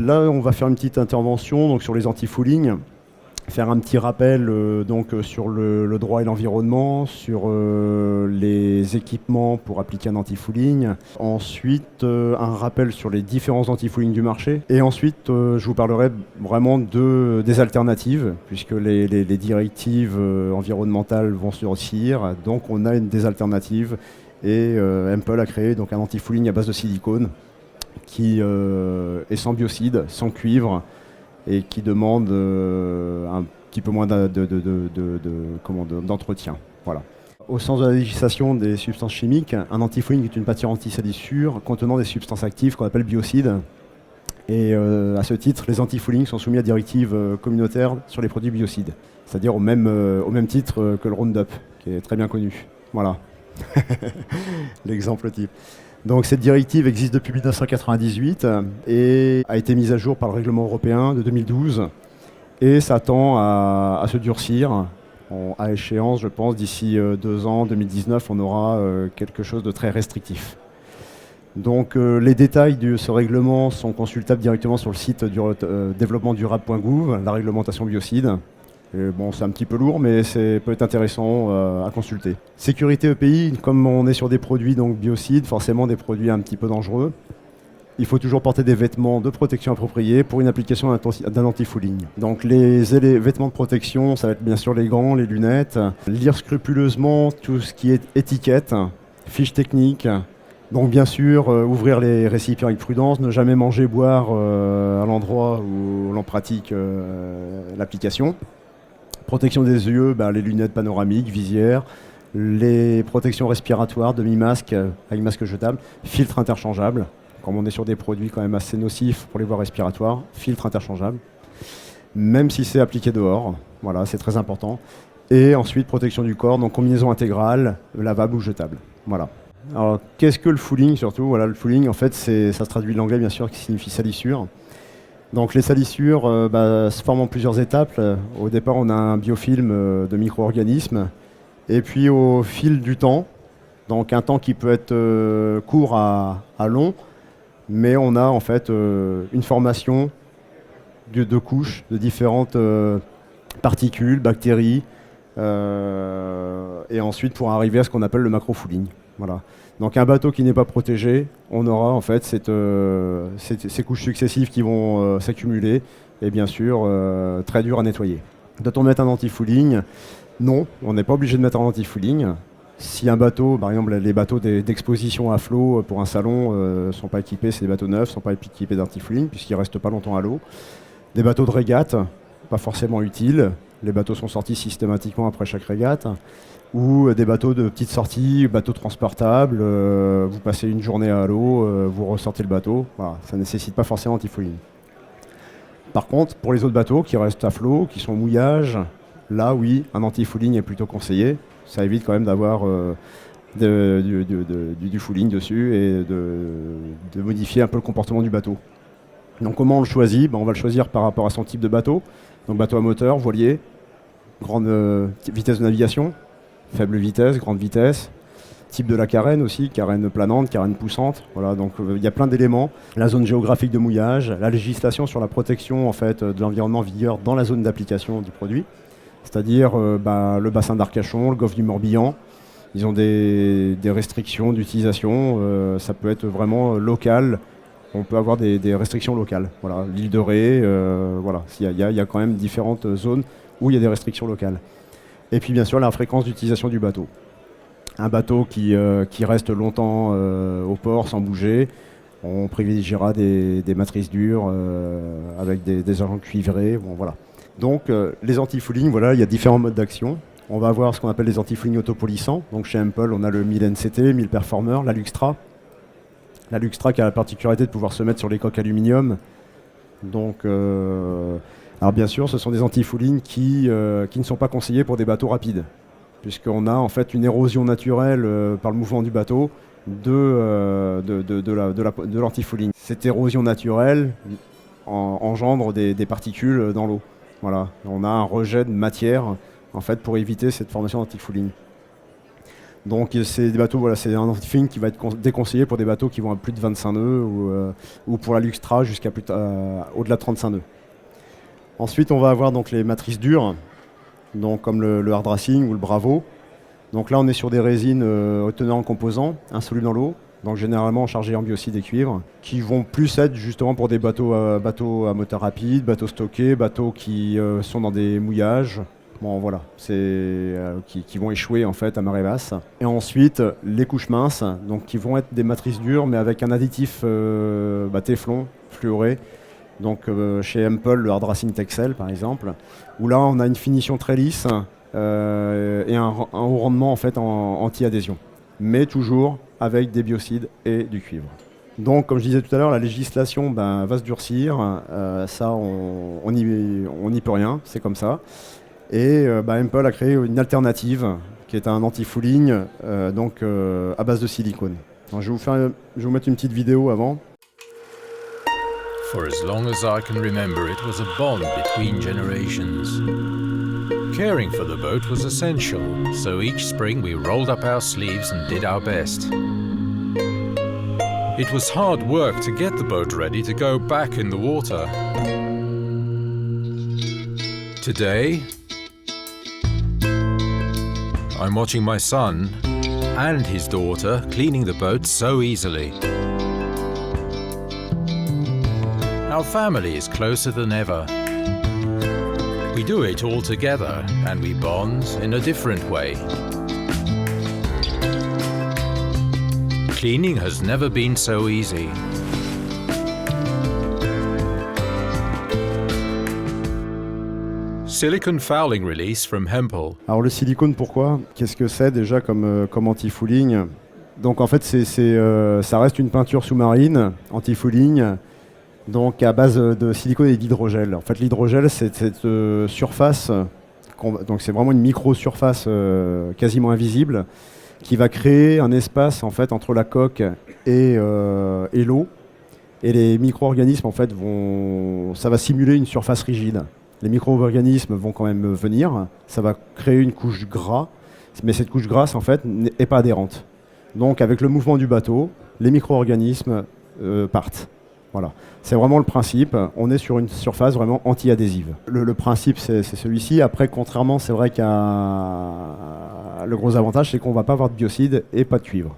Là, on va faire une petite intervention donc, sur les anti-fouling, faire un petit rappel sur le droit et l'environnement, sur les équipements pour appliquer un anti-fouling. Ensuite, un rappel sur les différents anti-fouling du marché. Et ensuite, je vous parlerai vraiment des alternatives, puisque les directives environnementales vont surgir. Donc, on a des alternatives. Et Ample a créé donc, un anti-fouling à base de silicone qui est sans biocide, sans cuivre, et qui demande un petit peu moins d'entretien. Voilà. Au sens de la législation des substances chimiques, un anti-fouling est une matière anti-salissure contenant des substances actives qu'on appelle biocides. Et à ce titre, les anti-fouling sont soumis à directives communautaires sur les produits biocides, c'est-à-dire au même titre que le Roundup, qui est très bien connu. Voilà. L'exemple type. Donc cette directive existe depuis 1998 et a été mise à jour par le règlement européen de 2012 et s'attend à se durcir. À échéance, je pense, d'ici 2 ans, 2019, on aura quelque chose de très restrictif. Donc les détails de ce règlement sont consultables directement sur le site du développementdurable.gouv, la réglementation biocide. Et bon, c'est un petit peu lourd, mais ça peut être intéressant à consulter. Sécurité EPI, comme on est sur des produits donc biocides, forcément des produits un petit peu dangereux, il faut toujours porter des vêtements de protection appropriés pour une application d'un anti-fouling. Donc les vêtements de protection, ça va être bien sûr les gants, les lunettes, lire scrupuleusement tout ce qui est étiquette, fiches techniques. Donc bien sûr, ouvrir les récipients avec prudence, ne jamais manger, boire à l'endroit où l'on pratique l'application. Protection des yeux, les lunettes panoramiques, visière, les protections respiratoires, demi-masque avec masque jetable, filtre interchangeable, comme on est sur des produits quand même assez nocifs pour les voies respiratoires, filtre interchangeable, même si c'est appliqué dehors, voilà, c'est très important. Et ensuite, protection du corps, donc combinaison intégrale, lavable ou jetable, voilà. Alors, qu'est-ce que le fouling surtout? Voilà, le fouling, en fait, ça se traduit de l'anglais, bien sûr, qui signifie salissure. Donc les salissures se forment en plusieurs étapes. Au départ, on a un biofilm de micro-organismes. Et puis au fil du temps, donc un temps qui peut être court à long, mais on a en fait une formation de couches de différentes particules, bactéries, et ensuite pour arriver à ce qu'on appelle le macro-fouling. Voilà. Donc un bateau qui n'est pas protégé, on aura en fait ces couches successives qui vont s'accumuler et bien sûr très dur à nettoyer. Doit-on mettre un anti-fouling? Non, on n'est pas obligé de mettre un anti-fouling. Si un bateau, par exemple les bateaux d'exposition à flot pour un salon ne sont pas équipés, c'est des bateaux neufs, ne sont pas équipés d'anti-fouling puisqu'ils ne restent pas longtemps à l'eau. Des bateaux de régate, pas forcément utiles. Les bateaux sont sortis systématiquement après chaque régate. Ou des bateaux de petite sortie, bateaux transportables, vous passez une journée à l'eau, vous ressortez le bateau, voilà, ça ne nécessite pas forcément anti-fouling. Par contre, pour les autres bateaux qui restent à flot, qui sont au mouillage, là oui, un anti-fouling est plutôt conseillé, ça évite quand même d'avoir du fouling dessus et de modifier un peu le comportement du bateau. Donc comment on le choisit? On va le choisir par rapport à son type de bateau, donc bateau à moteur, voilier, grande vitesse de navigation, faible vitesse, grande vitesse, type de la carène aussi, carène planante, carène poussante. Voilà, donc il y a plein d'éléments. La zone géographique de mouillage, la législation sur la protection en fait, de l'environnement en vigueur dans la zone d'application du produit, c'est-à-dire le bassin d'Arcachon, le golfe du Morbihan. Ils ont des restrictions d'utilisation, ça peut être vraiment local. On peut avoir des restrictions locales. Voilà, l'île de Ré, voilà, il y a quand même différentes zones où il y a des restrictions locales. Et puis bien sûr la fréquence d'utilisation du bateau. Un bateau qui reste longtemps au port sans bouger, on privilégiera des matrices dures avec des agents cuivrés. Bon, voilà. Donc les anti-fouling, voilà, il y a différents modes d'action. On va avoir ce qu'on appelle les anti-fouling autopolissants. Donc chez Ample, on a le 1000 NCT, 1000 Performer, la Luxtra. La Luxtra qui a la particularité de pouvoir se mettre sur les coques aluminium. Donc alors bien sûr, ce sont des anti-fouling qui ne sont pas conseillés pour des bateaux rapides, puisqu'on a en fait une érosion naturelle par le mouvement du bateau de l'anti-fouling. Cette érosion naturelle engendre des particules dans l'eau. Voilà. On a un rejet de matière en fait, pour éviter cette formation d'anti-fouling. Donc c'est des bateaux, voilà, c'est un anti-fouling qui va être déconseillé pour des bateaux qui vont à plus de 25 nœuds ou pour la Luxtra jusqu'à au-delà de 35 nœuds. Ensuite, on va avoir donc les matrices dures, donc comme le Hard Racing ou le Bravo. Donc là, on est sur des résines tenant en composants, insolubles dans l'eau, donc généralement chargées en biocide et cuivre, qui vont plus être justement pour des bateaux à moteur rapide, bateaux stockés, bateaux qui sont dans des mouillages. Bon voilà, qui vont échouer en fait à marée basse. Et ensuite, les couches minces, donc qui vont être des matrices dures, mais avec un additif téflon fluoré. Donc chez Hempel, le Hard Racing Texel par exemple, où là on a une finition très lisse et un haut rendement en fait en anti-adhésion, mais toujours avec des biocides et du cuivre. Donc comme je disais tout à l'heure, la législation va se durcir, ça on n'y peut rien, c'est comme ça. Et Hempel a créé une alternative qui est un anti-fouling à base de silicone. Alors, je vais vous mettre une petite vidéo avant. For as long as I can remember, it was a bond between generations. Caring for the boat was essential, so each spring we rolled up our sleeves and did our best. It was hard work to get the boat ready to go back in the water. Today, I'm watching my son and his daughter cleaning the boat so easily. Our family is closer than ever. We do it all together and we bond in a different way. Cleaning has never been so easy. Silicone fouling release from Hempel. Alors le silicone, pourquoi? Qu'est-ce que c'est déjà comme anti-fouling? Donc en fait ça reste une peinture sous-marine anti-fouling, donc à base de silicone et d'hydrogel. En fait l'hydrogel c'est cette surface, donc c'est vraiment une micro-surface quasiment invisible qui va créer un espace en fait entre la coque et l'eau, et les micro-organismes en fait ça va simuler une surface rigide. Les micro-organismes vont quand même venir, ça va créer une couche gras, mais cette couche grasse en fait n'est pas adhérente. Donc avec le mouvement du bateau, les micro-organismes partent. Voilà. C'est vraiment le principe, on est sur une surface vraiment anti-adhésive. Le principe c'est celui-ci. Après, contrairement, c'est vrai le gros avantage c'est qu'on ne va pas avoir de biocide et pas de cuivre.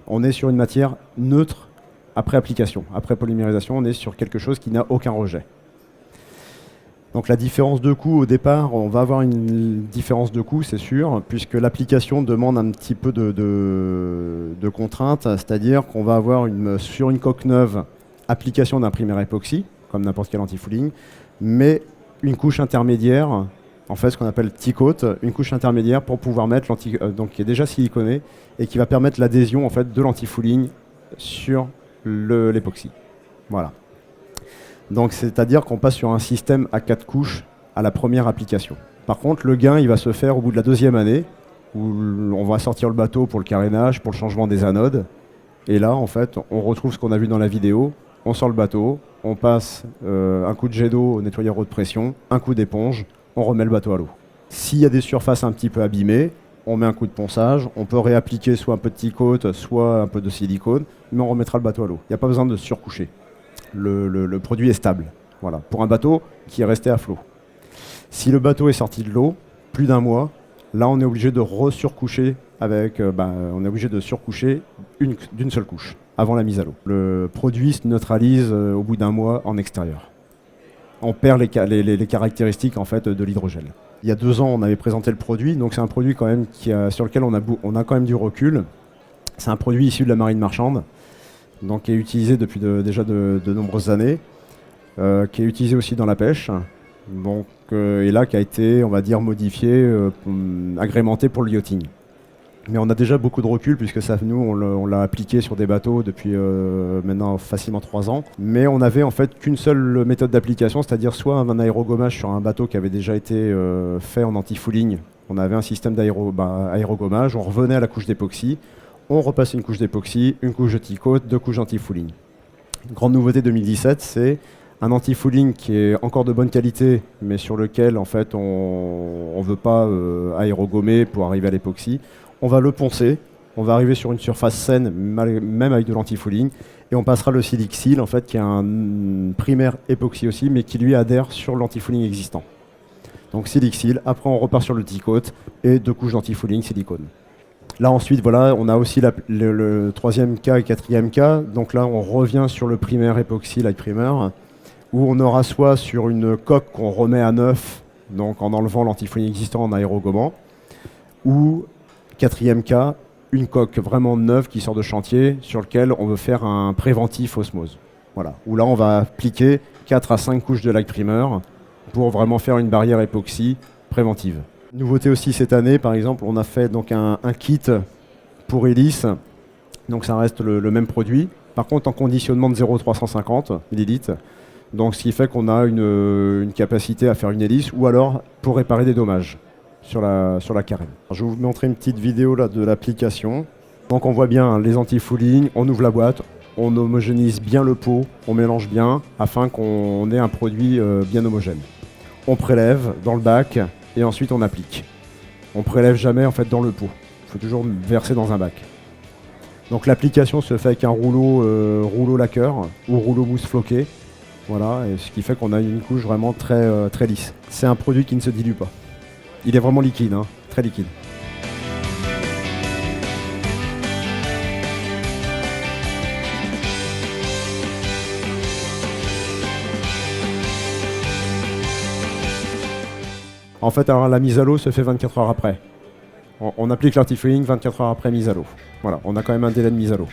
On est sur une matière neutre après application. Après polymérisation, on est sur quelque chose qui n'a aucun rejet. Donc la différence de coût au départ, on va avoir une différence de coût, c'est sûr, puisque l'application demande un petit peu de contraintes, c'est-à-dire qu'on va avoir sur une coque neuve, application d'un primaire époxy, comme n'importe quel anti-fouling, mais une couche intermédiaire, en fait ce qu'on appelle T-coat, une couche intermédiaire pour pouvoir mettre donc qui est déjà siliconé et qui va permettre l'adhésion en fait de l'anti-fouling sur l'époxy. Voilà. Donc c'est-à-dire qu'on passe sur un système à 4 couches à la première application. Par contre, le gain il va se faire au bout de la deuxième année, où on va sortir le bateau pour le carénage, pour le changement des anodes. Et là, en fait, on retrouve ce qu'on a vu dans la vidéo. On sort le bateau, on passe un coup de jet d'eau au nettoyeur haute pression, un coup d'éponge, on remet le bateau à l'eau. S'il y a des surfaces un petit peu abîmées, on met un coup de ponçage, on peut réappliquer soit un peu de T-coat, soit un peu de silicone, mais on remettra le bateau à l'eau. Il n'y a pas besoin de surcoucher. Le produit est stable, voilà, pour un bateau qui est resté à flot. Si le bateau est sorti de l'eau, plus d'un mois, là on est obligé de resurcoucher on est obligé de surcoucher d'une seule couche avant la mise à l'eau. Le produit se neutralise au bout d'un mois en extérieur. On perd les caractéristiques en fait de l'hydrogel. Il y a 2 ans, on avait présenté le produit, donc c'est un produit quand même sur lequel on a quand même du recul. C'est un produit issu de la marine marchande, donc qui est utilisé depuis déjà de nombreuses années, qui est utilisé aussi dans la pêche, donc, et là qui a été, on va dire, modifié, agrémenté pour le yachting. Mais on a déjà beaucoup de recul puisque ça, nous, on l'a appliqué sur des bateaux depuis maintenant facilement 3 ans. Mais on avait en fait qu'une seule méthode d'application, c'est-à-dire soit un aérogommage sur un bateau qui avait déjà été fait en anti-fouling. On avait un système d'aérogommage, on revenait à la couche d'époxy, on repasse une couche d'époxy, une couche de T-coat, 2 couches d'anti-fouling. Grande nouveauté 2017, c'est un anti-fouling qui est encore de bonne qualité, mais sur lequel en fait on ne veut pas aérogommer pour arriver à l'époxy. On va le poncer On va arriver sur une surface saine, même avec de l'antifouling, et on passera le Silixil, en fait, qui est un primaire époxy aussi, mais qui lui adhère sur l'antifouling existant. Donc Silixil, après on repart sur le T-coat et 2 couches d'antifouling silicone. Là ensuite, voilà, on a aussi le troisième cas et quatrième cas. Donc là, on revient sur le primaire époxy light primer, où on aura soit sur une coque qu'on remet à neuf, donc en enlevant l'antifouling existant en aérogommant, ou quatrième cas, une coque vraiment neuve qui sort de chantier, sur lequel on veut faire un préventif osmose. Voilà, où là on va appliquer 4 à 5 couches de light primer pour vraiment faire une barrière époxy préventive. Nouveauté aussi cette année, par exemple, on a fait donc un kit pour hélice, donc ça reste le même produit, par contre en conditionnement de 0,350 ml, donc ce qui fait qu'on a une capacité à faire une hélice, ou alors pour réparer des dommages sur la carène. Alors, je vais vous montrer une petite vidéo là, de l'application. Donc on voit bien hein, les anti-fouling, on ouvre la boîte, on homogénise bien le pot, on mélange bien, afin qu'on ait un produit bien homogène. On prélève dans le bac, et ensuite on applique. On prélève jamais en fait dans le pot. Il faut toujours verser dans un bac. Donc l'application se fait avec un rouleau lacqueur ou rouleau mousse floqué. Voilà, et ce qui fait qu'on a une couche vraiment très lisse. C'est un produit qui ne se dilue pas. Il est vraiment liquide, hein, très liquide. En fait, alors, la mise à l'eau se fait 24 heures après. On applique l'antifouling 24 heures après mise à l'eau. Voilà, on a quand même un délai de mise à l'eau.